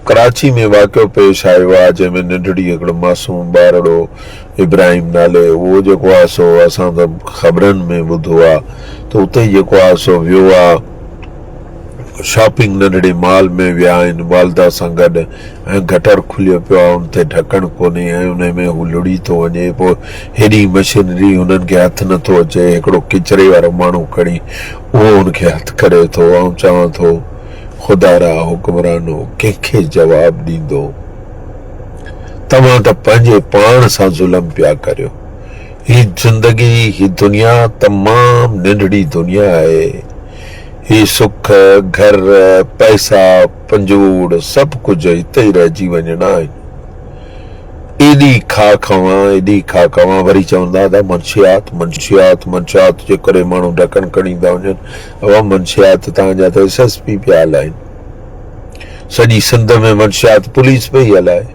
कराची में वाक़ियो पेश आयो आहे जंहिंमें नंढड़ी हिकिड़ो मासूम ॿारड़ो इब्राहिम नाले उहो जेको आहे सो असां त ख़बरनि में ॿुधो आहे त उते जेको आहे सो वियो आहे शॉपिंग नंढड़े मॉल में विया आहिनि वालदा सां गॾु ऐं गटर खुलियो पियो आहे उन ते ढकणु कोन्हे ऐं उन में हू लुड़ी थो वञे पोइ हेॾी मशीनरी हुननि खे हथु नथो अचे हिकिड़ो किचिरे वारो माण्हू खणी उहो हुनखे हथु करे थो ऐं चवां थो खुदारा हुक्मरानो कंहिंखे जवाब ॾींदो तव्हां त पंहिंजे पाण सां ज़ुल्म पिया करियो ही ज़िंदगी ही दुनिया तमामु नंढड़ी दुनिया आहे ही सुख घर पैसा पंजूड़ सभु कुझु हिते ई रहिजी वञणा आहिनि एॾी खा खवां वरी चवंदा त मंशियात जे करे माण्हू ढकण खणी था वञनि उहा मंशियात तव्हांजा त SSP पिया हलाइनि सॼी सिंध में मंशियात पुलिस पई हलाए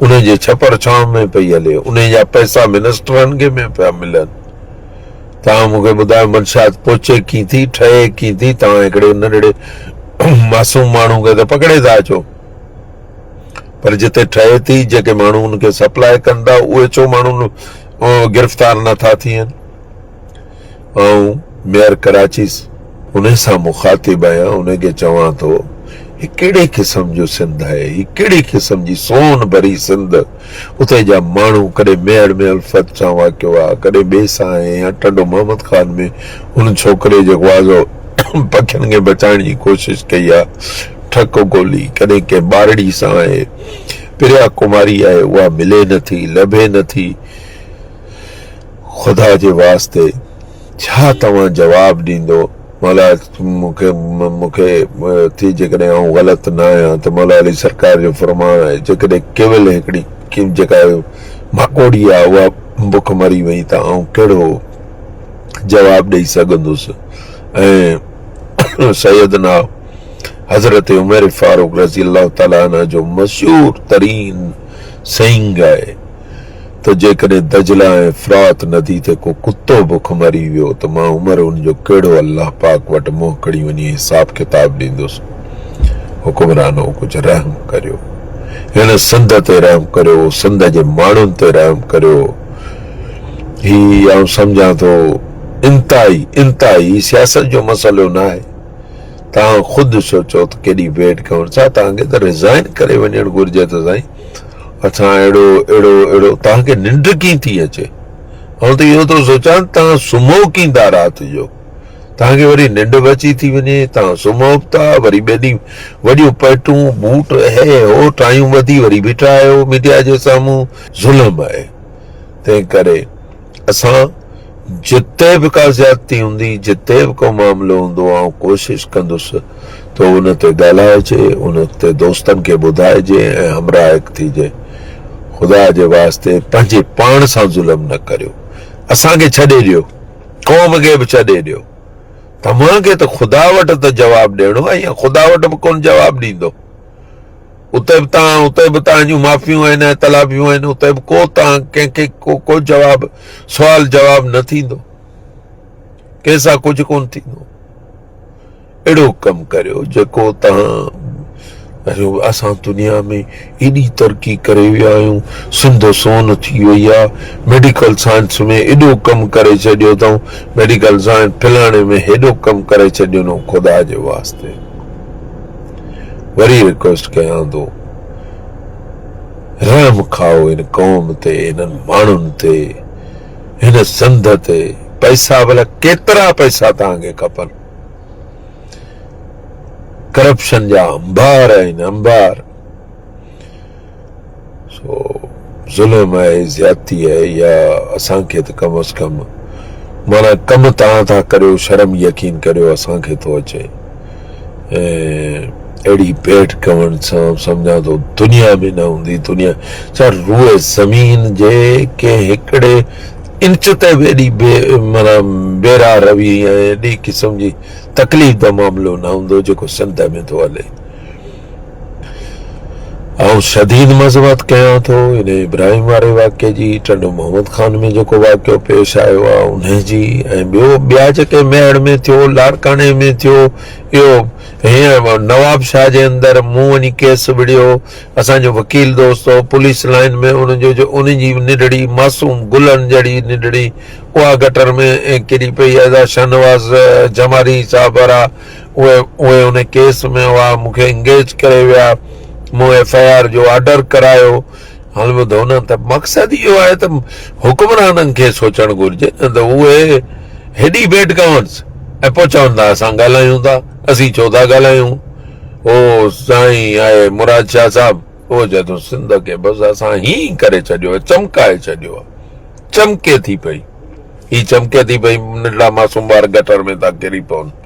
उन जे छपर छांव में पई हले उन जा पैसा मिनिस्टरनि खे में पिया मिलनि तव्हां मूंखे ॿुधायो मंशियात पहुचे कीअं थी ठहे कीअं थी तव्हां हिकिड़े नंढड़े मासूम माण्हू खे त पकड़े था अचो पर जिते ठहे थी जेके माण्हू उनखे सप्लाई कनि था उहे छो माण्हू गिरफ़्तार नथा थियनि ऐं मेयर कराची उन सां मुखातिब आहियां उनखे चवां थो ही कहिड़े क़िस्म जो सिंध आहे ही कहिड़ी क़िस्म जी सोन भरी सिंध उते जा माण्हू कॾहिं मेयर में अल्फत सां वाक़ियो आहे कॾहिं ॿिए सां आहे या टंडो मोहम्मद ख़ान में उन छोकिरे जेको आहे जो पखियुनि खे बचाइण जी कोशिशि कई आहे ठक ॻोल्ही कॾहिं कंहिं ॿारड़ी सां आहे प्रिया कुमारी आहे उहा मिले नथी लभे नथी ख़ुदा जे वास्ते छा तव्हां जवाबु ॾींदो मौला मूंखे थी जेकॾहिं आउं ग़लति न आहियां त मौला अली सरकार जो फरमान आहे जेकॾहिं केवल हिकिड़ी जेका माकोड़ी आहे उहा बुख मरी वई त आउं कहिड़ो जवाबु ॾेई सघंदुसि ऐं सैयदना हज़रत उमर फारूक रज़ी अल्लाह ताला अन्हु जो मशहूर तरीन सईंग आहे त जेकॾहिं दजला ऐं फ़रात नदी ते को कुतो बुख मरी वियो त मां उमर उनजो कहिड़ो अल्लाह पाक वटि मुंहुं खणी वञी हिसाब किताब ॾींदुसि हुकुमरानो कुझु रहम करियो हिन सिंध ते रहम करियो सिंध जे माण्हुनि ते रहम करियो ही आउं सम्झां थो इंतहाई सियासत जो मसइलो न आहे तव्हां ख़ुदि सोचो त केॾी वेट करणु छा तव्हांखे त रिज़ाइन करे वञणु घुरिजे त साईं असां अहिड़ो तव्हांखे निंड कीअं थी अचे ऐं त इहो थो सोचां तव्हां सुम्हो कीअं था राति जो तव्हांखे वरी निंड बची थी वञे तव्हां सुम्हो था वरी ॿिए ॾींहुं वॾियूं पैटूं बूट हो टायूं ॿधी वरी बीठा आहियो मीडिया जे साम्हूं ज़ुल्म आहे तंहिं करे असां जिते बि का ज़्यादती हूंदी जिते बि को मामिलो हूंदो आउं कोशिशि कंदुसि त उन ते ॻाल्हाइजे उन ते दोस्तनि खे ॿुधाइजे ऐं हमराहिक थीजे ख़ुदा जे वास्ते पंहिंजे पाण सां ज़ुल्म न करियो असांखे छॾे ॾियो क़ौम खे बि छॾे ॾियो तव्हांखे त ख़ुदा वटि त जवाबु ॾियणो आहे या ख़ुदा वटि बि कोन जवाबु ॾींदो उते बि तव्हांजूं माफ़ियूं आहिनि ऐं तलाबियूं आहिनि उते बि को तव्हां कंहिंखे को जवाबु सुवाल जवाबु न थींदो कंहिंसां कुझु कोन थींदो अहिड़ो कमु करियो जेको तव्हां असां दुनिया में एॾी तरक़ी करे विया आहियूं सिंध सोन थी वई आहे मेडिकल साइंस में एॾो कमु करे छॾियो अथऊं मेडिकल साइंस फलाणे में हेॾो कमु करे छॾियो अथऊं ख़ुदा जे वास्ते वरी रिक्वेस्ट कयां थो रहम खाओ इन क़ौम ते इन्हनि माण्हुनि ते हिन सिंध ते पैसा भला केतिरा पैसा तव्हांखे खपनि करप्शन जा अंबार आहिनि अंबार ज़ुल्म आहे ज़्यादती आहे या असांखे त कम अज़ कम माना कमु तव्हां था करियो शर्म यकीन करियो असांखे थो अचे ऐं अहिड़ी भेट करण सां सम्झां थो दुनिया में न हूंदी दुनिया छा रूए ज़मीन जे कंहिं हिकिड़े इंच ते बि एॾी माना बेरा रवी ऐं एॾी क़िस्म जी तकलीफ़ जो मामिलो न हूंदो जेको सिंध में थो हले ऐं शदीद मज़बत कयां थो इन इब्राहिम वारे वाक़े जी। टंडो मोहम्मद ख़ान में जेको वाक़ियो पेश आयो आहे उन जी, ऐं ॿिया जेके मेड़ में थियो, लाड़काने में थियो, इहो हीअं नवाब शाह जे अंदरि मूं वञी केस विढ़ियो, असांजो वकील दोस्त हो पुलिस लाइन में, उनजी निडड़ी मासूम गुलनि जहिड़ी निडड़ी उहा गटर में किरी पई। अदा शाहनवाज़ जमारी साहब वारा उहे उन केस में हुआ, मूंखे इंगेज करे विया, मूं FIR जो ऑर्डर करायो। हाणे ॿुधो न, त मक़सदु इहो आहे त हुकुमराननि खे सोचणु घुरिजे न त उहे हेॾी बेड गवर्नस ऐं पोइ चवंदा असां ॻाल्हायूं था। असीं छो था ॻाल्हायूं? ओ साईं आहे मुराद शाह साहब, उहो चए थो सिंध खे बसि असां हीअं करे छॾियो आहे, चमकाए छॾियो आहे, चमके थी पई, ही चमके थी पई, नंढड़ा मासूम ॿार गटर में था किरी पवनि।